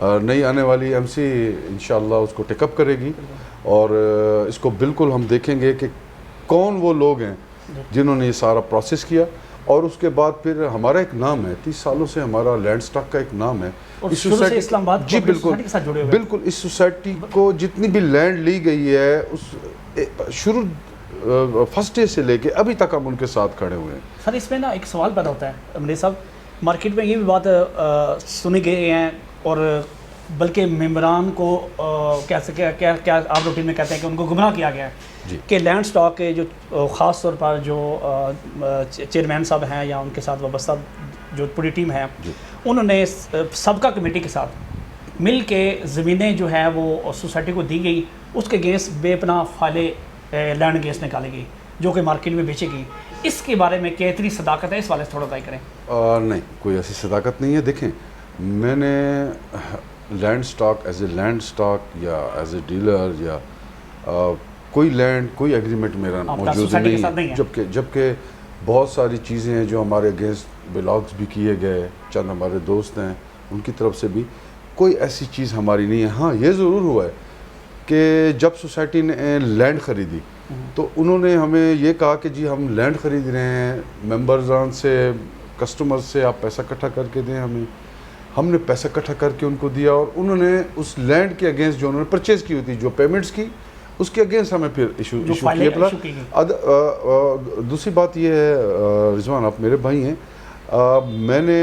نئی آنے والی ایم سی انشاءاللہ اس کو ٹیک اپ کرے گی اور اس کو بالکل ہم دیکھیں گے کہ کون وہ لوگ ہیں جنہوں نے یہ سارا پروسیس کیا، اور اس کے بعد پھر ہمارا ایک نام ہے، 30 سالوں سے ہمارا لینڈ سٹاک کا ایک نام ہے اس سوسائٹی اسلام آباد جی بالکل کے ساتھ جڑے ہوئے بالکل اس سوسائٹی کو جتنی بھی لینڈ لی گئی ہے اس شروع فرسٹ ڈے سے لے کے ابھی تک ہم ان کے ساتھ کھڑے ہوئے ہیں۔ سر اس میں نا ایک سوال پیدا ہوتا ہے امیر صاحب، مارکیٹ میں یہ بھی بات سنی گئی ہیں اور بلکہ ممبران کو کیا آپ روٹین میں کہتے ہیں کہ ان کو گمراہ کیا گیا ہے کہ لینڈ سٹاک کے جو خاص طور پر جو چیئرمین صاحب ہیں یا ان کے ساتھ وابستہ جو پوری ٹیم ہے انہوں نے سابقہ کمیٹی کے ساتھ مل کے زمینیں جو ہے وہ سوسائٹی کو دی گئی، اس کے اگینسٹ بے پناہ فائلیں لینڈ اگینسٹ نکالی گئی جو کہ مارکیٹ میں بیچی گئی، اس کے بارے میں کیا اتنی صداقت ہے؟ اس والے سے تھوڑا بتائی کریں۔ نہیں، کوئی ایسی صداقت نہیں ہے۔ دیکھیں، میں نے land stock as a land stock یا ایز اے ڈیلر یا کوئی لینڈ کوئی ایگریمنٹ میرا موجود نہیں ہے، جبکہ بہت ساری چیزیں ہیں جو ہمارے اگینسٹ بلاگز بھی کیے گئے، چند ہمارے دوست ہیں ان کی طرف سے بھی، کوئی ایسی چیز ہماری نہیں ہے۔ ہاں یہ ضرور ہوا ہے کہ جب سوسائٹی نے لینڈ خریدی تو انہوں نے ہمیں یہ کہا کہ جی ہم لینڈ خرید رہے ہیں، ممبرزان سے کسٹمر سے آپ پیسہ اکٹھا کر کے دیں ہمیں۔ ہم نے پیسہ اکٹھا کر کے ان کو دیا اور انہوں نے اس لینڈ کے اگینسٹ جو انہوں نے پرچیز کی ہوئی تھی، جو پیمنٹس کی، اس کے اگینسٹ ہمیں پھر ایشو کیا۔ دوسری بات یہ ہے رضوان، آپ میرے بھائی ہیں، میں نے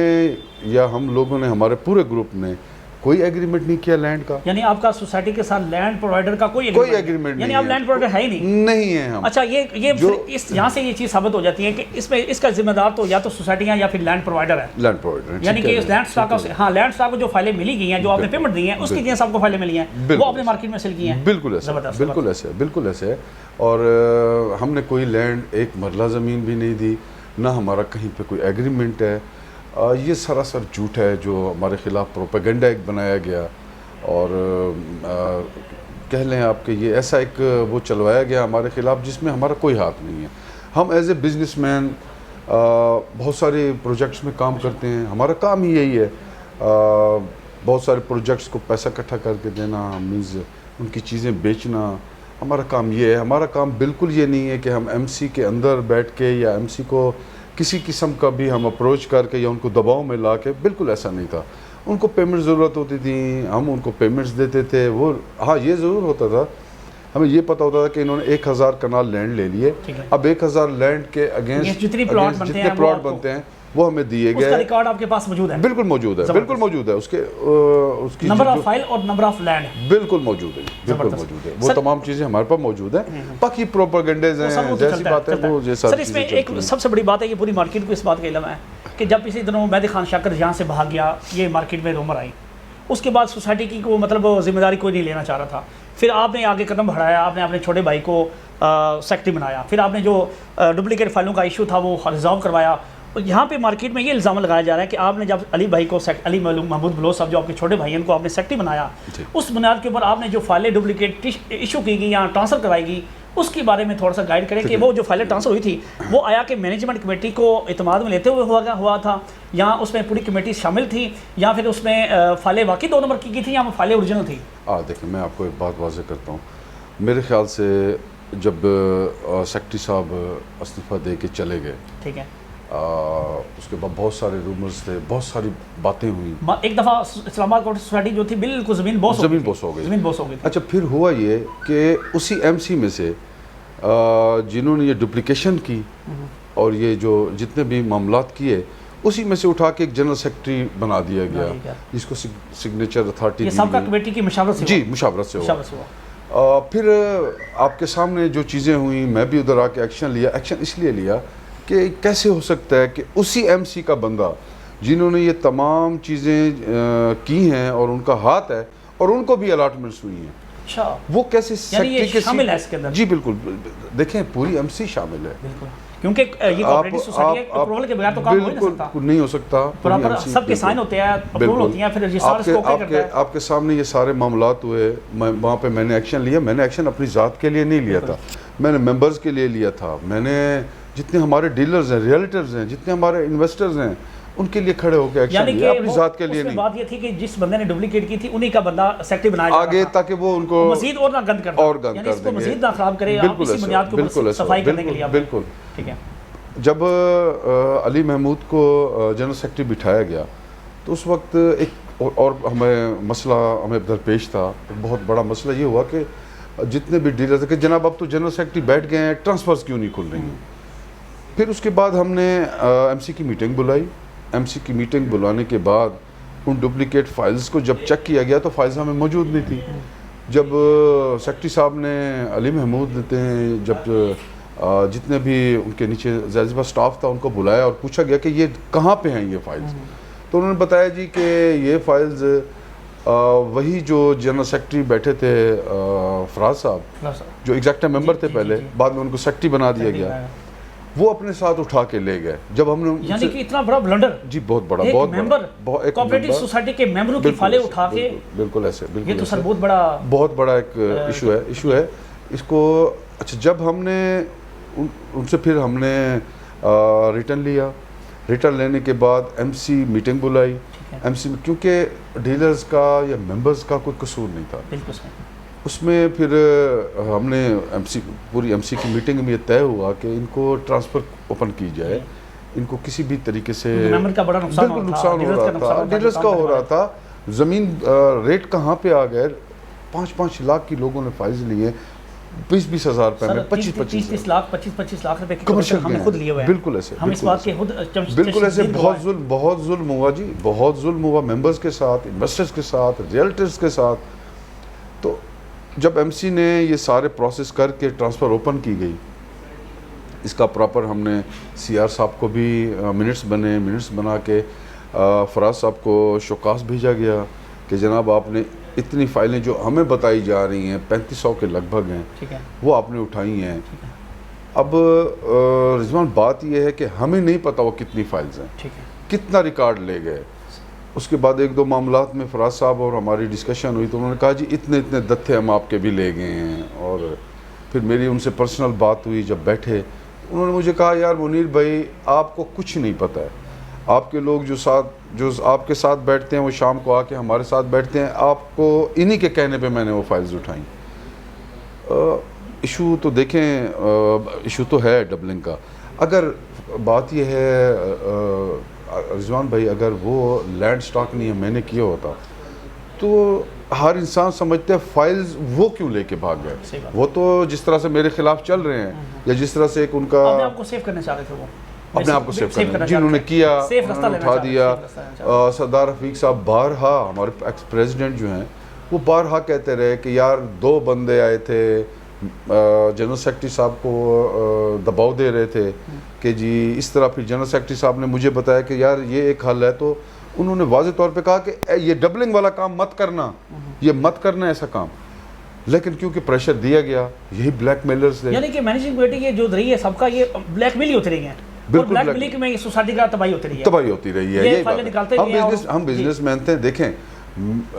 یا ہم لوگوں نے ہمارے پورے گروپ نے کوئی ایگریمنٹ نہیں کیا لینڈ کا۔ یعنی آپ کا سوسائٹی کے ساتھ لینڈ پرووائڈر کا کوئی ایگریمنٹ نہیں، یعنی آپ لینڈ پرووائڈر ہے ہی نہیں ہیں ہم۔ اچھا، یہ یہاں سے یہ چیز ثابت ہو جاتی ہے کہ اس کا ذمہ دار تو یا تو سوسائٹیاں یا پھر لینڈ پرووائڈر ہے، لینڈ پرووائڈر، یعنی کہ اس لینڈ سٹاک ہاں لینڈ سٹاک کو جو فائلیں ملی گئی ہیں، جو آپ نے پیمنٹ دی ہیں، اس کی اگینسٹ آپ کو فائلیں ملی ہیں، وہ آپ نے مارکیٹ میں سیل کی ہیں۔ بالکل ایسے ہے۔ اور ہم نے کوئی لینڈ ایک مرلہ زمین بھی نہیں دی، نہ ہمارا کہیں پہ کوئی ایگریمنٹ ہے۔ یہ سراسر جھوٹ ہے جو ہمارے خلاف پروپیگنڈا ایک بنایا گیا، اور کہہ لیں آپ کہ یہ ایسا ایک وہ چلوایا گیا ہمارے خلاف جس میں ہمارا کوئی ہاتھ نہیں ہے۔ ہم ایز اے بزنس مین بہت سارے پروجیکٹس میں کام کرتے ہیں، ہمارا کام ہی یہی ہے، بہت سارے پروجیکٹس کو پیسہ اکٹھا کر کے دینا، مینز ان کی چیزیں بیچنا، ہمارا کام یہ ہے۔ ہمارا کام بالکل یہ نہیں ہے کہ ہم ایم سی کے اندر بیٹھ کے یا ایم سی کو کسی قسم کا بھی ہم اپروچ کر کے یا ان کو دباؤ میں لا کے، بالکل ایسا نہیں تھا۔ ان کو پیمنٹ ضرورت ہوتی تھی، ہم ان کو پیمنٹس دیتے تھے۔ وہ ہاں یہ ضرور ہوتا تھا، ہمیں یہ پتہ ہوتا تھا کہ انہوں نے 1000 کنال لینڈ لے لیے، اب 1000 لینڈ کے اگینسٹ جتنے پلاٹ بنتے ہیں وہ ہمیں دیے گئے۔ اس کا ریکارڈ آپ کے پاس موجود ہے؟ بالکل موجود ہے، بالکل موجود ہے، اس کی نمبر آف فائل اور نمبر آف لینڈ بالکل موجود ہے، بالکل موجود ہے، وہ تمام چیزیں ہمارے پاس موجود ہیں۔ باقی پروپیگنڈز ہیں، جیسی بات ہے وہ یہ ساری چیزیں۔ سر اس میں ایک سب سے بڑی بات ہے کہ پوری مارکیٹ کو اس بات کا علم ہے کہ جب اسی دنوں مہدی خان شاکر یہاں سے بھاگ گیا، یہ مارکیٹ میں رومر آئی، اس کے بعد سوسائٹی کی کو مطلب ذمہ داری کوئی نہیں لینا چاہ رہا تھا۔ پھر آپ نے آگے قدم بڑھایا، آپ نے اپنے چھوٹے بھائی کو سیکرٹری بنایا، پھر آپ نے جو ڈپلیکیٹ فائلوں کا ایشو تھا وہ ریزالو کروایا۔ یہاں پہ مارکیٹ میں یہ الزام لگایا جا رہا ہے کہ آپ نے جب علی بھائی کو علی محمود بلوچ صاحب جو آپ کے چھوٹے بھائی ہیں ان کو آپ نے سیکرٹری بنایا، اس بنیاد کے اوپر آپ نے جو فائلیں ڈپلیکیٹ ایشو کی گئی یا ٹرانسفر کرائی گئی، اس کے بارے میں تھوڑا سا گائیڈ کریں کہ وہ جو فائلیں ٹرانسفر ہوئی تھی وہ آیا کہ مینجمنٹ کمیٹی کو اعتماد میں لیتے ہوئے ہوا تھا، یا اس میں پوری کمیٹی شامل تھی، یا پھر اس میں فائلیں واقعی 2 نمبر کی گئی تھی یا وہ فائلیں اوریجنل تھی؟ دیکھیں، میں آپ کو ایک بات واضح کرتا ہوں۔ میرے خیال سے جب سیکرٹری صاحب استعفیٰ دے کے چلے گئے، ٹھیک ہے، اس کے بعد بہت سارے رومرز تھے، بہت ساری باتیں ہوئیں۔ ایک دفعہ اسلام آباد کوآپریٹو سوسائٹی جو تھی بالکل زمین بوس ہو گئی۔ اچھا، پھر ہوا یہ کہ اسی ایم سی میں سے جنہوں نے یہ ڈپلیکیشن کی اور یہ جو جتنے بھی معاملات کیے، اسی میں سے اٹھا کے ایک جنرل سیکرٹری بنا دیا گیا جس کو سگنیچر اتھارٹی یہ سابقہ کمیٹی کی مشاورت سے جی مشاورت سے ہوا۔ پھر آپ کے سامنے جو چیزیں ہوئیں، میں بھی ادھر آ کے ایکشن اس لیے لیا کہ کیسے ہو سکتا ہے کہ اسی ایم سی کا بندہ جنہوں نے یہ تمام چیزیں کی ہیں اور ان کا ہاتھ ہے اور ان کو بھی الاٹمنٹس ہوئی ہیں، اچھا وہ کیسے سیکرٹری کے شامل ہے اس کے اندر؟ جی بالکل، دیکھیں پوری ایم سی شامل ہے، بالکل، کیونکہ یہ کوآپریٹو سوسائٹی ہے، اپروول کے بغیر تو کام ہو نہیں سکتا، پراپر سب کے سائن ہوتے ہیں، اپروول ہوتی ہیں، پھر رجسٹرار اس کو اوکے کرتا ہے۔ آپ کے سامنے یہ سارے معاملات ہوئے، وہاں پہ میں نے ایکشن لیا۔ میں نے ایکشن اپنی ذات کے لیے نہیں لیا تھا، میں نے ممبرز کے لیے لیا تھا، میں نے جتنے ہمارے ڈیلرز ہیں، ریئلٹرز ہیں، جتنے ہمارے انویسٹرز ہیں، ان کے لیے کھڑے ہو کے ایکشن یعنی لیا، اپنی ذات کے لیے اس میں نہیں. بات یہ تھی کہ جس بندے نے ڈپلیکیٹ کی تھی انہی کا بندہ سیکٹری بنایا آگے تاکہ وہ ان کو مزید اور نہ گند کرتا اور گند یعنی کر اس کو دیں گے. مزید نہ خراب کرے. آپ اسی بنیاد کو صفائی کرنے کے لیے بالکل. ٹھیک ہے. جب علی محمود کو جنرل سیکرٹری بٹھایا گیا تو اس وقت ایک اور ہمیں درپیش تھا. ایک بہت بڑا مسئلہ یہ ہوا کہ جتنے بھی ڈیلر تھے کہ جناب اب تو جنرل سیکرٹری بیٹھ گئے ہیں، ٹرانسفرز کیوں نہیں کھل رہی ہیں. پھر اس کے بعد ہم نے ایم سی کی میٹنگ بلائی. ایم سی کی میٹنگ بلانے کے بعد ان ڈپلیکیٹ فائلز کو جب چیک کیا گیا تو فائلز ہمیں موجود نہیں تھی. جب سیکرٹری صاحب نے علی محمود نے جب جتنے بھی ان کے نیچے زیادہ سٹاف تھا ان کو بلایا اور پوچھا گیا کہ یہ کہاں پہ ہیں یہ فائلز، تو انہوں نے بتایا جی کہ یہ فائلز وہی جو جنرل سیکرٹری بیٹھے تھے فراز صاحب جو ایگزیکٹو ممبر تھے پہلے، بعد میں ان کو سیکرٹری بنا دیا گیا، وہ اپنے ساتھ اٹھا کے لے گئے. جب ہم نے یعنی کہ اتنا بڑا بلنڈر جی بہت بڑا کوآپریٹو سوسائٹی کے ممبروں کی فائلیں اٹھا کے، بالکل ایسے یہ تو سر بہت بڑا ایک ایشو ہے اس کو. اچھا جب ہم نے ان سے پھر ہم نے ریٹرن لیا. ریٹرن لینے کے بعد ایم سی میٹنگ بلائی. ایم سی کیونکہ ڈیلرز کا یا ممبرز کا کوئی قصور نہیں تھا اس میں. پھر ہم نے پوری ایم سی کی میٹنگ میں یہ طے ہوا کہ ان کو ٹرانسفر اوپن کی جائے. ان کو کسی بھی طریقے سے بالکل نقصان ہو رہا تھا، ڈیلرز کا ہو رہا تھا. زمین ریٹ کہاں پہ آ گئے، 5-5 لاکھ کی لوگوں نے فائز لیے، 20-20 ہزار روپے میں 25-25 لاکھ روپے کی ہم نے خود لیے ہوئے ہیں. بالکل ایسے ہم اس بات کے خود بالکل ایسے بہت ظلم ہوا جی، بہت ظلم ہوا ممبرز کے ساتھ، انویسٹرز کے ساتھ، ریئلٹرز کے ساتھ. تو جب ایم سی نے یہ سارے پروسیس کر کے ٹرانسفر اوپن کی گئی، اس کا پراپر ہم نے سی آر صاحب کو بھی منٹس بنا کے فراز صاحب کو شوکاس بھیجا گیا کہ جناب آپ نے اتنی فائلیں جو ہمیں بتائی جا رہی ہیں 3500 کے لگ بھگ ہیں وہ آپ نے اٹھائی ہیں. اب رضوان بات یہ ہے کہ ہمیں نہیں پتا وہ کتنی فائلز ہیں، کتنا ریکارڈ لے گئے. اس کے بعد 1-2 معاملات میں فراز صاحب اور ہماری ڈسکشن ہوئی تو انہوں نے کہا جی اتنے دتھے ہم آپ کے بھی لے گئے ہیں. اور پھر میری ان سے پرسنل بات ہوئی. جب بیٹھے انہوں نے مجھے کہا یار منیر بھائی آپ کو کچھ نہیں پتہ ہے، آپ کے لوگ جو آپ کے ساتھ بیٹھتے ہیں وہ شام کو آ کے ہمارے ساتھ بیٹھتے ہیں، آپ کو انہی کے کہنے پہ میں نے وہ فائلز اٹھائیں. ایشو تو دیکھیں ایشو تو ہے ڈبلنگ کا. اگر بات یہ ہے رضوان بھائی اگر وہ لینڈ سٹاک نہیں میں نے کیا ہوتا تو ہر انسان سمجھتے ہیں فائلز وہ کیوں لے کے بھاگ گئے. وہ تو جس طرح سے میرے خلاف چل رہے ہیں یا جس طرح سے ایک ان کا اپنے آپ کو سیو کرنا چاہ رہے تھے، وہ اپنے آپ کو سیو کرنا جنہوں نے کیا اٹھا دیا. سردار رفیق صاحب بارہا ہمارے ایکس پریزیڈنٹ جو ہیں وہ بارہا کہتے رہے کہ یار 2 بندے آئے تھے جنرل سیکرٹری صاحب کو دباؤ دے رہے تھے کہ جی اس طرح. پھر جنرل سیکرٹری صاحب نے مجھے بتایا کہ یار یہ ایک حل ہے، تو انہوں نے واضح طور پہ کہا کہ یہ ڈبلنگ والا کام مت کرنا، یہ مت کرنا ایسا کام. لیکن کیونکہ پریشر دیا گیا یہی بلیک میلرز تھے. یعنی کہ مینیجنگ کمیٹی یہ جو رہی ہے سب کا یہ بلیک میل ہی ہوتی رہی ہے. بالکل بلیک میلنگ میں سوسائٹی کا تباہی ہوتی رہی ہے. یہی بات ہے. ہم بزنس مین تھے. دیکھیں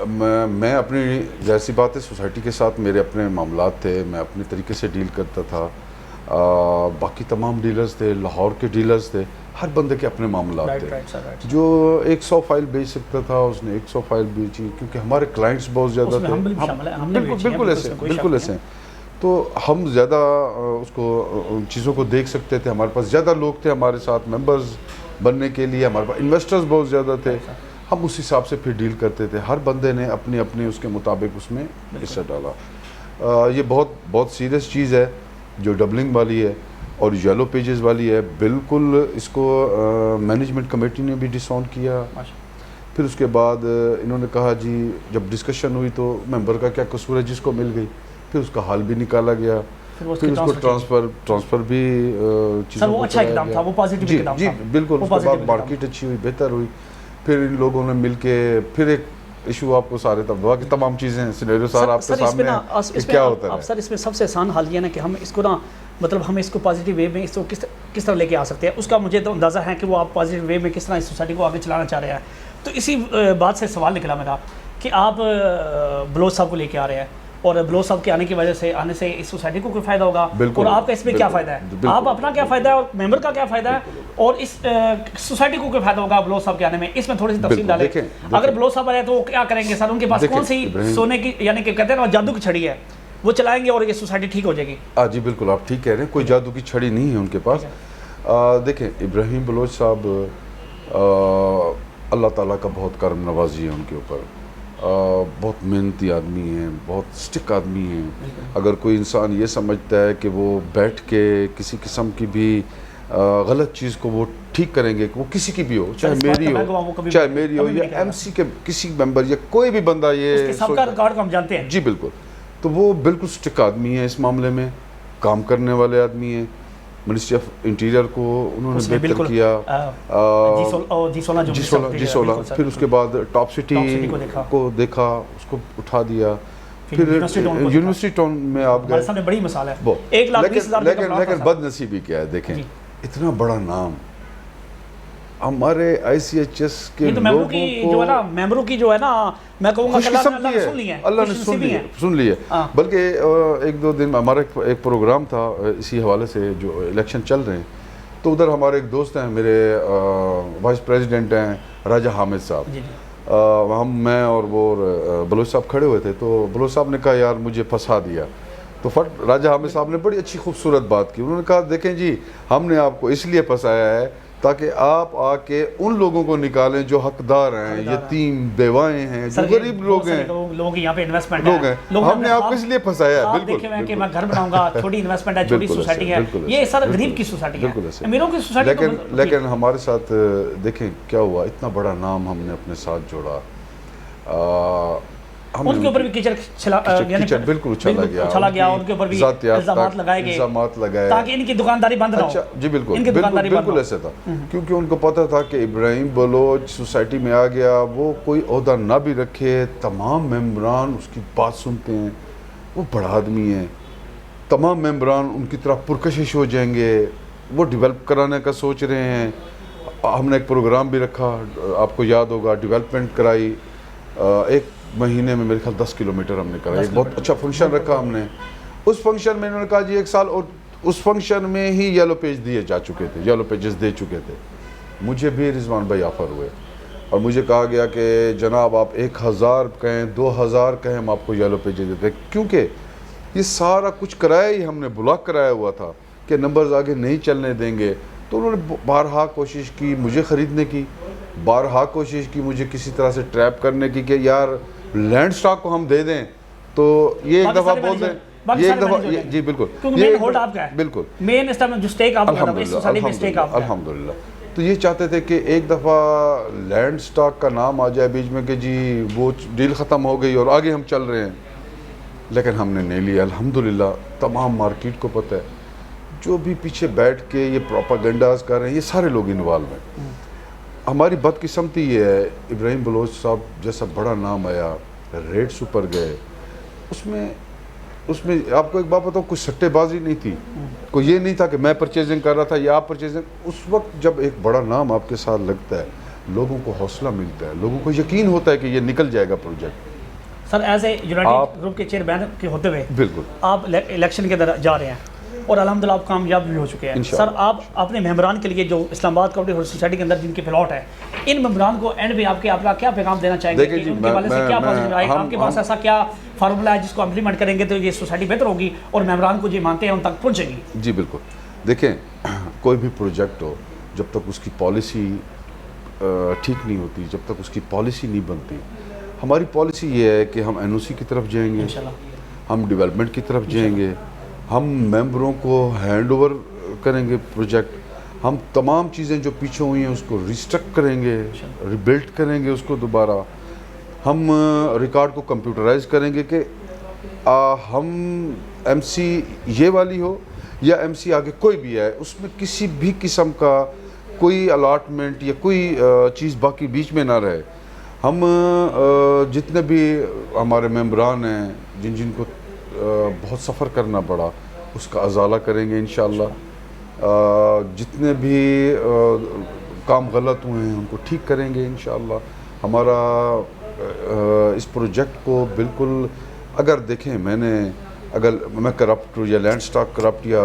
میں اپنی جیسی بات ہے سوسائٹی کے ساتھ میرے اپنے معاملات تھے، میں اپنے طریقے سے ڈیل کرتا تھا. باقی تمام ڈیلرز تھے، لاہور کے ڈیلرز تھے، ہر بندے کے اپنے معاملات تھے. جو 100 فائل بیچ سکتا تھا اس نے 100 فائل بیچی کیونکہ ہمارے کلائنٹس بہت زیادہ تھے. بالکل ایسے. تو ہم زیادہ اس کو ان چیزوں کو دیکھ سکتے تھے. ہمارے پاس زیادہ لوگ تھے ہمارے ساتھ ممبرز بننے کے لیے، ہمارے پاس انویسٹرز بہت زیادہ تھے. ہم اس حساب سے پھر ڈیل کرتے تھے. ہر بندے نے اپنی اس کے مطابق اس میں حصہ ڈالا. یہ بہت سیریس چیز ہے جو ڈبلنگ والی ہے اور یلو پیجز والی ہے. بالکل اس کو مینجمنٹ کمیٹی نے بھی ڈساؤنڈ کیا. پھر اس کے بعد انہوں نے کہا جی جب ڈسکشن ہوئی تو ممبر کا کیا قصور ہے، جس کو مل گئی پھر اس کا حل بھی نکالا گیا. پھر اس کو ٹرانسفر بھی چیزوں کو کرایا گیا. جی بالکل. اس کے بعد مارکیٹ اچھی ہوئی، بہتر ہوئی. پھر ان لوگوں نے مل کے پھر ایک ایشو آپ کو سارے تمام چیزیں سینیریو سارا آپ کے سامنے ہے کیا ہوتا ہے. سر اس میں سب سے آسان حل یہ نا کہ ہم اس کو نا مطلب ہم اس کو پازیٹیو وے میں اس کو کس طرح لے کے آ سکتے ہیں. اس کا مجھے تو اندازہ ہے کہ وہ آپ پازیٹیو وے میں کس طرح اس سوسائٹی کو آگے چلانا چاہ رہے ہیں. تو اسی بات سے سوال نکلا میرا کہ آپ بلوچ صاحب کو لے کے آ رہے ہیں اور بلوچ صاحب کے آنے سے اس سوسائٹی کو کوئی فائدہ ہوگا بالکل، اور آپ کا اس میں کیا فائدہ ہے, آپ اپنا کیا فائدہ ہے اور ممبر کا کیا فائدہ ہے, اور اس سوسائٹی کو کوئی فائدہ ہوگا بلوچ صاحب کے آنے میں, اس میں تھوڑی سی تفصیل ڈالیں. اگر بلوچ صاحب آئے تو وہ کیا کریں گے سر, ان کے پاس کون سی سونے کی یعنی کہ کہتے ہیں نا جادو کی چھڑی ہے, وہ چلائیں گے اور یہ سوسائٹی ٹھیک ہو جائے گی؟ جی بالکل آپ ٹھیک کہہ رہے ہیں, کوئی جادو کی چھڑی نہیں ہے ان کے پاس. دیکھیں ابراہیم بلوچ صاحب اللہ تعالیٰ کا بہت کرم نوازی ہے ان کے اوپر, بہت محنتی آدمی ہیں, بہت سٹک آدمی ہیں. اگر کوئی انسان یہ سمجھتا ہے کہ وہ بیٹھ کے کسی قسم کی بھی غلط چیز کو وہ ٹھیک کریں گے, وہ کسی کی بھی ہو, چاہے میری ہو یا ایم سی کے کسی ممبر یا کوئی بھی بندہ, یہ سب کا ریکارڈ کو ہم جانتے ہیں. جی بالکل, تو وہ بالکل سٹک آدمی ہیں, اس معاملے میں کام کرنے والے آدمی ہیں. منسٹری آف انٹیریئر کو انہوں نے بہتر کیا, G16, پھر اس کے بعد ٹاپ سٹی کو دیکھا, اس کو اٹھا دیا, پھر یونیورسٹی ٹاؤن میں آپ گئے. بڑی مثال ہے. لیکن بد نصیبی کیا ہے, دیکھیں اتنا بڑا نام ہمارے آئی سی ایچ ایس کے لوگوں کو, ممبروں کی جو ہے نا, میں کہوں گا اللہ نے سن لی ہے. بلکہ ایک دو دن ہمارا ایک پروگرام تھا اسی حوالے سے, جو الیکشن چل رہے ہیں, تو ادھر ہمارے ایک دوست ہیں, میرے وائس پریزیڈنٹ ہیں راجہ حامد صاحب, میں اور وہ بلوچ صاحب کھڑے ہوئے تھے, تو بلوچ صاحب نے کہا یار مجھے پھنسا دیا. تو راجہ حامد صاحب نے بڑی اچھی خوبصورت بات کی, انہوں نے کہا دیکھیں جی ہم نے آپ کو اس لیے پھنسایا ہے تاکہ آپ آ کے ان لوگوں کو نکالیں جو حقدار ہیں, یتیم بیوائیں ہیں, جو غریب لوگ ہیں, لوگوں کی یہاں پہ انویسٹمنٹ ہے, ہم نے آپ کو اس لیے پھنسایا ہے. آپ دیکھیں ہیں کہ میں گھر بناؤں گا, چھوٹی انویسٹمنٹ ہے, چھوٹی سوسائٹی ہے, یہ سارا غریب کی سوسائٹی ہے, امیروں کی سوسائٹی. لیکن ہمارے ساتھ دیکھیں کیا ہوا, اتنا بڑا نام ہم نے اپنے ساتھ جوڑا, ان کے اوپر بھی کیچڑ بالکل اچھالا گیا, ان کے اوپر بھی الزامات لگائے تاکہ ان کی دکانداری بند نہ ہو. جی بالکل ایسا تھا, کیونکہ ان کو پتا تھا کہ ابراہیم بلوچ سوسائٹی میں آ گیا, وہ کوئی عہدہ نہ بھی رکھے, تمام ممبران اس کی بات سنتے ہیں, وہ بڑا آدمی ہے, تمام ممبران ان کی طرف پرکشش ہو جائیں گے, وہ ڈیولپ کرانے کا سوچ رہے ہیں. ہم نے ایک پروگرام بھی رکھا, آپ کو یاد ہوگا, ڈیولپمنٹ کرائی, ایک مہینے میں میرے خیال 10 کلومیٹر ہم نے کرا, ایک بہت اچھا فنکشن رکھا ہم نے. اس فنکشن میں انہوں نے کہا جی 1 سال, اور اس فنکشن میں ہی یلو پیج دیے جا چکے تھے, یلو پیجز دے چکے تھے. مجھے بھی رضوان بھائی آفر ہوئے اور مجھے کہا گیا کہ جناب آپ 1000 کہیں 2000 کہیں ہم آپ کو یلو پیجز دیتے ہیں, کیونکہ یہ سارا کچھ کرایا ہی ہم نے, بلاک کرایا ہوا تھا کہ نمبرز آگے نہیں چلنے دیں گے. تو انہوں نے بارہا کوشش کی مجھے خریدنے کی, بارہا کوشش کی مجھے کسی طرح سے ٹریپ کرنے کی کہ یار لینڈ سٹاک کو ہم دے دیں, تو یہ ایک دفعہ بول دیں, یہ ایک دفعہ, جی بالکل, بالکل الحمدللہ. تو یہ چاہتے تھے کہ ایک دفعہ لینڈ سٹاک کا نام آ جائے بیچ میں کہ جی وہ ڈیل ختم ہو گئی اور آگے ہم چل رہے ہیں, لیکن ہم نے نہیں لیا. الحمدللہ تمام مارکیٹ کو پتہ ہے, جو بھی پیچھے بیٹھ کے یہ پروپیگنڈاز کر رہے ہیں یہ سارے لوگ انوالو ہیں. ہماری بدقسمتی یہ ہے, ابراہیم بلوچ صاحب جیسا بڑا نام آیا, ریٹس اوپر گئے, اس میں آپ کو ایک بات بتاؤں, کوئی سٹے بازی نہیں تھی, کوئی یہ نہیں تھا کہ میں پرچیزنگ کر رہا تھا یا آپ پرچیزنگ. اس وقت جب ایک بڑا نام آپ کے ساتھ لگتا ہے, لوگوں کو حوصلہ ملتا ہے, لوگوں کو یقین ہوتا ہے کہ یہ نکل جائے گا project. Sir as a United Group کے چیئرمین کے ہوتے ہوئے بالکل آپ الیکشن کے اندر جا رہے ہیں اور الحمدللہ آپ کامیاب بھی ہو چکے ہیں. سر آپ اپنے ممبران کے لیے جو اسلام آباد کوآپریٹو سوسائٹی کے اندر جن کے پلاٹ ہے, ان ممبران کو اینڈ میں آپ کا کیا پیغام دینا چاہیں گے کہ ان کے والے سے کیا پازیٹیو آئے, آپ کے پاس ایسا کیا فارمولا ہے جس کو امپلیمنٹ کریں گے تو یہ سوسائٹی بہتر ہوگی اور ممبران کو جو مانتے ہیں ان تک پہنچے گی؟ جی بالکل, دیکھیں کوئی بھی پروجیکٹ ہو, جب تک اس کی پالیسی ٹھیک نہیں ہوتی, جب تک اس کی پالیسی نہیں بنتی, ہماری پالیسی یہ ہے کہ ہم این او سی کی طرف جائیں گے, ہم ڈیولپمنٹ کی طرف جائیں گے, ہم ممبروں کو ہینڈ اوور کریں گے پروجیکٹ, ہم تمام چیزیں جو پیچھے ہوئی ہیں اس کو ریسٹرکٹ کریں گے, ریبلڈ کریں گے اس کو دوبارہ, ہم ریکارڈ کو کمپیوٹرائز کریں گے کہ ہم ایم سی یہ والی ہو یا ایم سی آگے کوئی بھی ہے, اس میں کسی بھی قسم کا کوئی الاٹمنٹ یا کوئی چیز باقی بیچ میں نہ رہے. ہم جتنے بھی ہمارے ممبران ہیں جن کو بہت سفر کرنا پڑا, اس کا ازالہ کریں گے انشاءاللہ. جتنے بھی کام غلط ہوئے ہیں ان کو ٹھیک کریں گے انشاءاللہ. ہمارا اس پروجیکٹ کو بالکل اگر دیکھیں اگر میں کرپٹ یا لینڈ سٹاک کرپٹ یا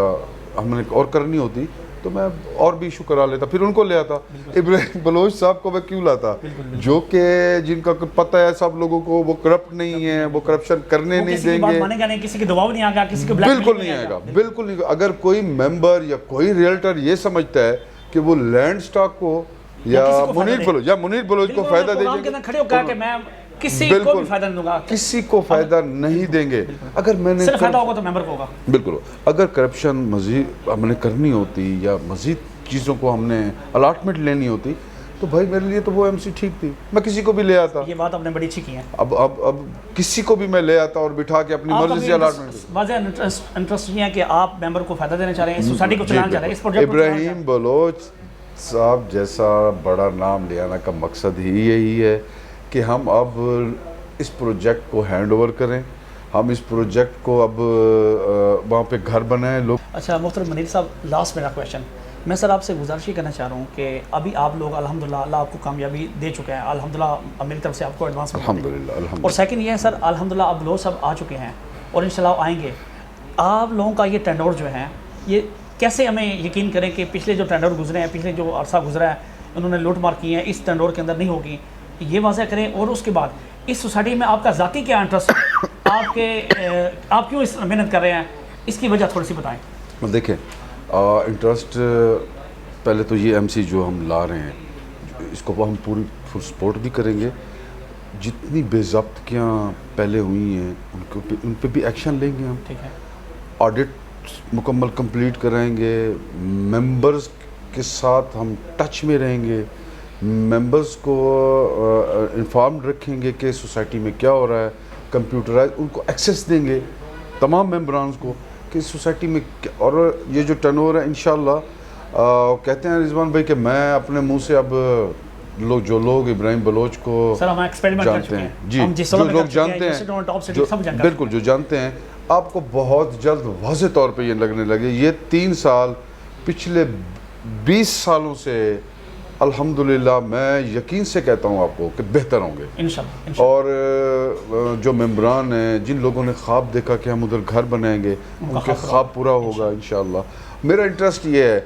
ہم نے اور کرنی ہوتی تو میں اور بھی ایشو کرا لیتا, پھر ان کو لے آتا. ابراہیم بلوچ صاحب کو میں کیوں لاتا, جو کہ جن کا پتہ ہے سب لوگوں کو وہ کرپٹ نہیں ہے, وہ کرپشن کرنے نہیں دیں گے, کسی کے دباؤ نہیں آئے گا, کسی کے بالکل نہیں آئے گا, بالکل نہیں. اگر کوئی ممبر یا کوئی ریئلٹر یہ سمجھتا ہے کہ وہ لینڈ سٹاک کو یا منیر بلوچ کو فائدہ دے گے, کسی کو فائدہ نہیں دیں گے. اگر میں نے فائدہ ہوگا تو ممبر کو ہوگا. بالکل. اگر کرپشن مزید ہم نے کرنی ہوتی یا مزید چیزوں کو ہم نے الاٹمنٹ لینی ہوتی تو بھائی میرے لیے تو وہ ایم سی ٹھیک تھی, میں کسی کو بھی لے آتا. یہ بات آپ نے بڑی اچھی کی ہے. اب کسی کو بھی میں لے آتا اور بٹھا کے اپنی مرضی سے الاٹمنٹ. واضح انٹرسٹ یہ ہے کہ آپ ممبر کو فائدہ دینا چاہ رہے ہیں, سوسائٹی کو چلانا چاہ رہے ہیں, اس پروجیکٹ کو. ابراہیم بلوچ صاحب جیسا بڑا نام لے آنا کا مقصد ہی یہی ہے کہ ہم اب اس پروجیکٹ کو ہینڈ اوور کریں, ہم اس پروجیکٹ کو اب وہاں پہ گھر بنائیں لوگ. اچھا محترم منیر صاحب, لاسٹ میرا کویشچن, میں سر آپ سے گزارش ہی کرنا چاہ رہا ہوں کہ ابھی آپ لوگ الحمدللہ اللہ آپ کو کامیابی دے چکے ہیں, الحمدللہ میری طرف سے آپ کو ایڈوانس. الحمدللہ. اور سیکنڈ یہ ہے سر, الحمدللہ اب لوگ سب آ چکے ہیں اور انشاءاللہ آئیں گے. آپ لوگوں کا یہ ٹینڈور جو ہے, یہ کیسے ہمیں یقین کریں کہ پچھلے جو ٹینڈور گزرے ہیں, پچھلے جو عرصہ گزرا ہے, انہوں نے لوٹ مار کی ہیں, اس ٹینڈور کے اندر نہیں ہوگی, یہ واضح کریں. اور اس کے بعد اس سوسائٹی میں آپ کا ذاتی کیا انٹرسٹ, آپ کیوں اس محنت کر رہے ہیں, اس کی وجہ تھوڑی سی بتائیں. دیکھیں انٹرسٹ, پہلے تو یہ ایم سی جو ہم لا رہے ہیں اس کو ہم پوری فل سپورٹ بھی کریں گے. جتنی بے ضابطگیاں پہلے ہوئی ہیں ان پہ بھی ایکشن لیں گے ہم. ٹھیک ہے. آڈٹ مکمل کمپلیٹ کرائیں گے, ممبرز کے ساتھ ہم ٹچ میں رہیں گے, ممبرز کو انفارمڈ رکھیں گے کہ سوسائٹی میں کیا ہو رہا ہے, کمپیوٹرائز ان کو ایکسیس دیں گے تمام ممبرانز کو کہ سوسائٹی میں. اور یہ جو ٹرن اوور ہے انشاءاللہ کہتے ہیں رضوان بھائی کہ میں اپنے منہ سے اب جو لوگ ابراہیم بلوچ کو جانتے ہیں, جی جو لوگ جانتے ہیں, بالکل جو جانتے ہیں, آپ کو بہت جلد واضح طور پہ یہ لگنے لگے یہ 3 سال پچھلے 20 سالوں سے الحمدللہ میں یقین سے کہتا ہوں آپ کو کہ بہتر ہوں گے انشاءاللہ. اور جو ممبران ہیں, جن لوگوں نے خواب دیکھا کہ ہم ادھر گھر بنائیں گے, ان کے خواب پورا ہوگا انشاءاللہ. میرا انٹرسٹ یہ ہے,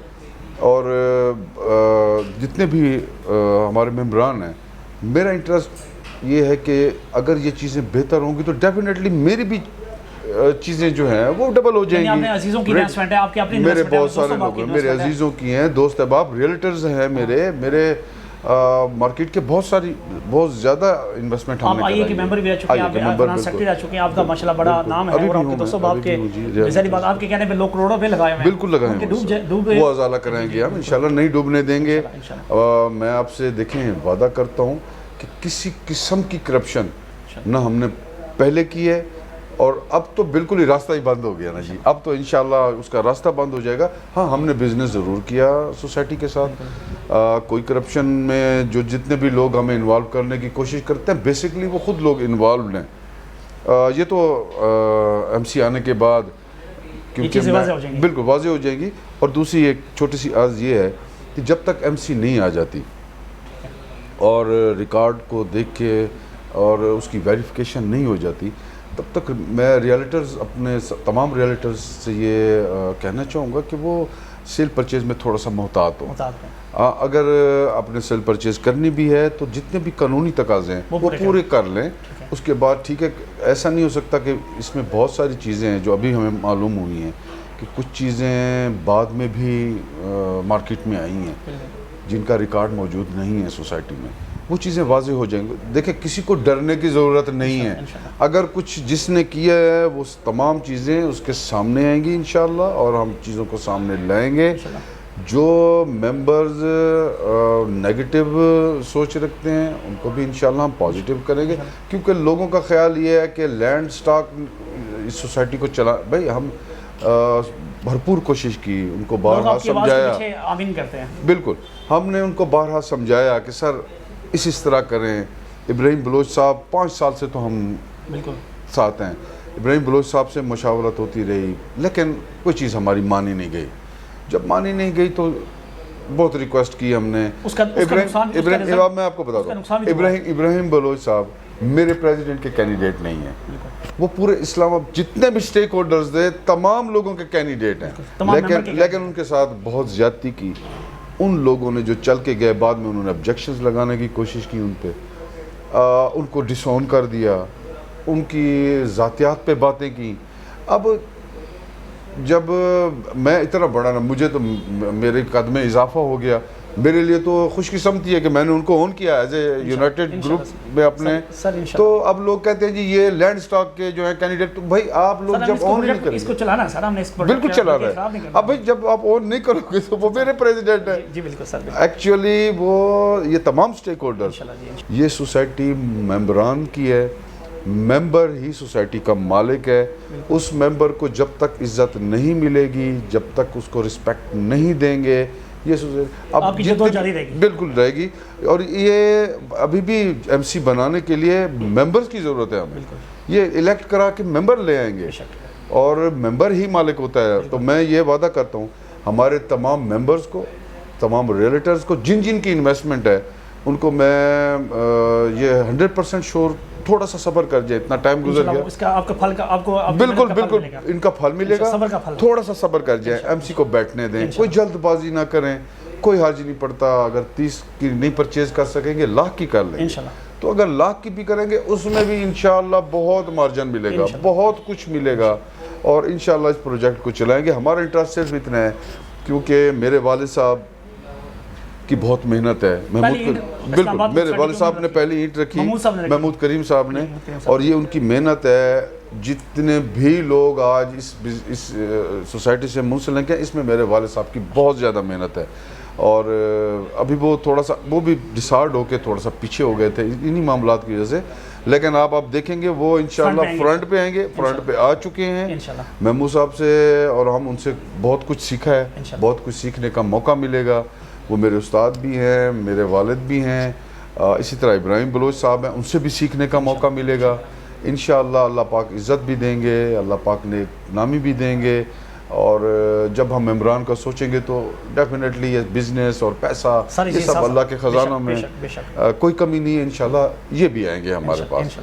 اور جتنے بھی ہمارے ممبران ہیں, میرا انٹرسٹ یہ ہے کہ اگر یہ چیزیں بہتر ہوں گی تو ڈیفینیٹلی میری بھی چیزیں جو ہیں وہ ڈبل ہو جائیں گی. میرے بہت سارے لوگ ہیں, میرے عزیزوں کی ہیں, دوست احباب, ریئلٹرز ہیں میرے مارکیٹ کے بہت زیادہ انویسٹمنٹ ہم نے کرائی ہے. آپ ممبر بھی رہ چکے ہیں, آپ فنانس سیکرٹری رہ چکے ہیں, آپ کا ماشاءاللہ بڑا نام ہے, اور آپ کے دوستوں باپ کے ظاہری بات آپ کے کہنے پہ لوگ کروڑوں پہ لگائے ہوئے ہیں. بالکل لگائے ہیں, وہ ازالہ کرائیں گے ہم انشاءاللہ, نہیں ڈوبنے دیں گے. میں آپ سے دیکھیں وعدہ کرتا ہوں کہ کسی قسم کی کرپشن نہ ہم نے پہلے کی ہے, اور اب تو بالکل ہی راستہ ہی بند ہو گیا نا جی, اب تو انشاءاللہ اس کا راستہ بند ہو جائے گا. ہاں ہم نے بزنس ضرور کیا سوسائٹی کے ساتھ, کوئی کرپشن میں جو جتنے بھی لوگ ہمیں انوالو کرنے کی کوشش کرتے ہیں بیسیکلی وہ خود لوگ انوالوڈ ہیں. یہ تو ایم سی آنے کے بعد کیونکہ بالکل واضح ہو جائیں گی. اور دوسری ایک چھوٹی سی عرض یہ ہے کہ جب تک ایم سی نہیں آ جاتی اور ریکارڈ کو دیکھ کے اور اس کی ویریفیکیشن نہیں ہو جاتی, تب تک میں ریئلٹرز اپنے تمام ریئلٹرز سے یہ کہنا چاہوں گا کہ وہ سیل پرچیز میں تھوڑا سا محتاط ہوں. اگر اپنے سیل پرچیز کرنی بھی ہے تو جتنے بھی قانونی تقاضے ہیں وہ پورے کر لیں. اس کے بعد ٹھیک ہے, ایسا نہیں ہو سکتا کہ اس میں بہت ساری چیزیں ہیں جو ابھی ہمیں معلوم ہوئی ہیں کہ کچھ چیزیں بعد میں بھی مارکیٹ میں آئی ہیں جن کا ریکارڈ موجود نہیں ہے سوسائٹی میں, وہ چیزیں واضح ہو جائیں گی. دیکھیں کسی کو ڈرنے کی ضرورت نہیں ہے, اگر کچھ جس نے کیا ہے وہ تمام چیزیں اس کے سامنے آئیں گی انشاءاللہ, اور ہم چیزوں کو سامنے لائیں گے. جو ممبرز نیگیٹو سوچ رکھتے ہیں ان کو بھی انشاءاللہ ہم پازیٹیو کریں گے, کیونکہ لوگوں کا خیال یہ ہے کہ لینڈ سٹاک اس سوسائٹی کو چلا. بھائی ہم بھرپور کوشش کی, ان کو بارہا سمجھایا, بالکل ہم نے ان کو بارہا سمجھایا کہ سر اس طرح کریں. ابراہیم بلوچ صاحب 5 سال سے تو ہم ساتھ ہیں, ابراہیم بلوچ صاحب سے مشاورت ہوتی رہی, لیکن کوئی چیز ہماری مانی نہیں گئی. جب مانی نہیں گئی تو بہت ریکویسٹ کی ہم نے. میں آپ کو بتاتا ہوں, ابراہیم بلوچ صاحب میرے پریزیڈنٹ کے کینڈیڈیٹ نہیں ہیں، وہ پورے اسلام آباد جتنے بھی سٹیک ہولڈرز تھے تمام لوگوں کے کینڈیڈیٹ ہیں، لیکن ان کے ساتھ بہت زیادتی کی ان لوگوں نے جو چل کے گئے، بعد میں انہوں نے آبجیکشنز لگانے کی کوشش کی ان پہ، ان کو ڈس آن کر دیا، ان کی ذاتیات پہ باتیں کی۔ اب جب میں اتنا بڑا نا، مجھے تو میرے قد میں اضافہ ہو گیا، میرے لیے تو خوش قسمتی ہے کہ میں نے ان کو اون کیا ایز اے یونائٹڈ گروپ میں اپنے۔ تو اب لوگ کہتے ہیں جی یہ لینڈ سٹاک کے جو ہیں کینڈیڈیٹ، بھائی آپ لوگ جب اون نہیں کریں، اس کو چلانا ہے سر، ہم نے اس بالکل چلا رہا ہے، اب بھائی جب آپ اون نہیں کرو گے تو وہ میرے پریزیڈنٹ ہے۔ جی بالکل سر، ایکچولی وہ یہ تمام سٹیک ہولڈر، یہ سوسائٹی ممبران کی ہے، ممبر ہی سوسائٹی کا مالک ہے، اس ممبر کو جب تک عزت نہیں ملے گی، جب تک اس کو رسپیکٹ نہیں دیں گے، یہ آپ کی جدوجہد جاری رہے گی، بالکل رہے گی۔ اور یہ ابھی بھی ایم سی بنانے کے لیے ممبرز کی ضرورت ہے ہمیں، یہ الیکٹ کرا کے ممبر لے آئیں گے اور ممبر ہی مالک ہوتا ہے۔ تو میں یہ وعدہ کرتا ہوں ہمارے تمام ممبرز کو، تمام ریلیٹرز کو، جن جن کی انویسٹمنٹ ہے ان کو میں یہ 100% شور، تھوڑا سا صبر کر جائے، اتنا ٹائم گزر گیا، اس کا آپ کا پھل کا آپ کو بالکل بالکل ان کا پھل ملے گا، تھوڑا سا صبر کر جائیں، ایم سی کو بیٹھنے دیں، کوئی جلد بازی نہ کریں، کوئی حرج نہیں پڑتا، اگر 30 کی نہیں پرچیز کر سکیں گے لاکھ کی کر لیں گے، تو اگر لاکھ کی بھی کریں گے اس میں بھی انشاءاللہ بہت مارجن ملے گا، بہت کچھ ملے گا، اور انشاءاللہ اس پروجیکٹ کو چلائیں گے۔ ہمارا انٹرسٹ صرف اتنا ہے کیونکہ میرے والد صاحب کی بہت محنت ہے، بالکل میرے والد صاحب نے پہلی اینٹ رکھی، محمود کریم صاحب نے، اور یہ ان کی محنت ہے۔ جتنے بھی لوگ آج اس سوسائٹی سے منسلک ہیں، اس میں میرے والد صاحب کی بہت زیادہ محنت ہے، اور ابھی وہ تھوڑا سا وہ بھی ڈسارڈ ہو کے تھوڑا سا پیچھے ہو گئے تھے انہی معاملات کی وجہ سے، لیکن آپ دیکھیں گے وہ انشاءاللہ فرنٹ پہ آئیں گے، فرنٹ پہ آ چکے ہیں محمود صاحب سے، اور ہم ان سے بہت کچھ سیکھا ہے، بہت کچھ سیکھنے کا موقع ملے گا۔ وہ میرے استاد بھی ہیں، میرے والد بھی ہیں، اسی طرح ابراہیم بلوچ صاحب ہیں، ان سے بھی سیکھنے کا موقع ملے گا انشاءاللہ۔ اللہ پاک عزت بھی دیں گے، اللہ پاک نیک نامی بھی دیں گے، اور جب ہم عمران کا سوچیں گے تو ڈیفینیٹلی یہ بزنس اور پیسہ یہ سب اللہ کے خزانہ میں کوئی کمی نہیں ہے، انشاءاللہ یہ بھی آئیں گے ہمارے پاس۔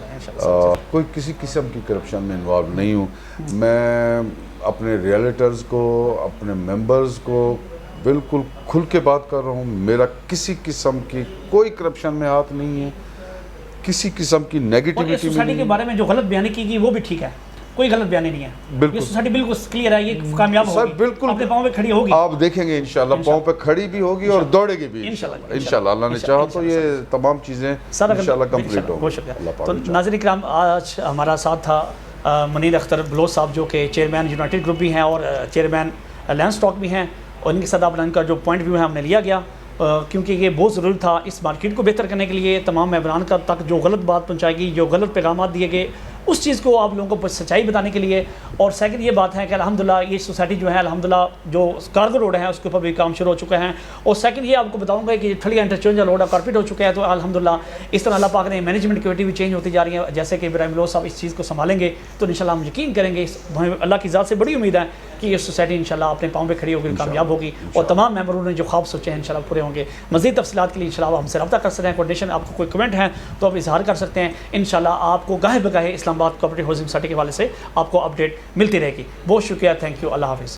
کوئی کسی قسم کی کرپشن میں انوالو نہیں ہوں، میں اپنے ریلیٹرز کو، اپنے ممبرز کو بالکل کھل کے بات کر رہا ہوں، میرا کسی قسم کی کوئی کرپشن میں ہاتھ نہیں ہے، کسی قسم کی نیگیٹیوٹی میں سوسائٹی کے بارے میں جو غلط بیانی کی گئی وہ بھی ٹھیک ہے، کوئی غلط بیانی نہیں ہے، یہ سوسائٹی بالکل کلیئر ہے، یہ کامیاب ہوگی، بالکل اپنے پاؤں پہ کھڑی ہوگی، آپ دیکھیں گے انشاءاللہ پاؤں پہ کھڑی بھی ہوگی اور دوڑے گی بھی انشاءاللہ، اللہ نے چاہا تو یہ تمام چیزیں انشاءاللہ کمپلیٹ ہوں گی۔ تو ناظرین کرام، آج ہمارا ساتھ تھا منیر اختر بلوچ صاحب جو کہ چیئرمین یونائٹڈ گروپ بھی ہیں اور چیئرمین لینڈ سٹاک بھی ہیں، اور ان کے ساتھ آپ ان کا جو پوائنٹ ویو ہے ہم نے لیا گیا، کیونکہ یہ بہت ضروری تھا اس مارکیٹ کو بہتر کرنے کے لیے۔ تمام ممبران کا تک جو غلط بات پہنچائے گی، جو غلط پیغامات دیے گئے، اس چیز کو آپ لوگوں کو سچائی بتانے کے لیے۔ اور سیکنڈ یہ بات ہے کہ الحمدللہ یہ سوسائٹی جو ہے الحمدللہ جو کارگو روڈ ہے اس کے اوپر بھی کام شروع ہو چکا ہے، اور سیکنڈ یہ آپ کو بتاؤں گا کہ تھڑیا انٹرچینج روڈ ہے کارپیٹ ہو چکا ہے، تو الحمدللہ اس طرح اللہ پاک نے مینجمنٹ کمیٹی بھی چینج ہوتی جا رہی ہے، جیسے کہ ابراہیم بلوچ صاحب اس چیز کو سنبھالیں گے تو انشاءاللہ ہم یقین کریں گے، اللہ کی ذات سے بڑی امید ہے کہ یہ سوسائٹی انشاءاللہ اپنے پاؤں پہ کھڑی ہوگی، کامیاب ہوگی، اور تمام ممبروں نے جو خواب سوچے ہیں انشاءاللہ پورے ہوں گے۔ مزید تفصیلات کے لیے انشاءاللہ ہم سے رابطہ کر سکتے ہیں، کوارڈینیشن آپ کو کوئی کمنٹ ہے تو آپ اظہار کر سکتے ہیں، انشاءاللہ آپ کو گاہے بگاہے اسلام آباد کوآپریٹو ہاؤسنگ سوسائٹی کے حوالے سے آپ کو اپڈیٹ ملتی رہے گی۔ بہت شکریہ، تھینک یو، اللہ حافظ۔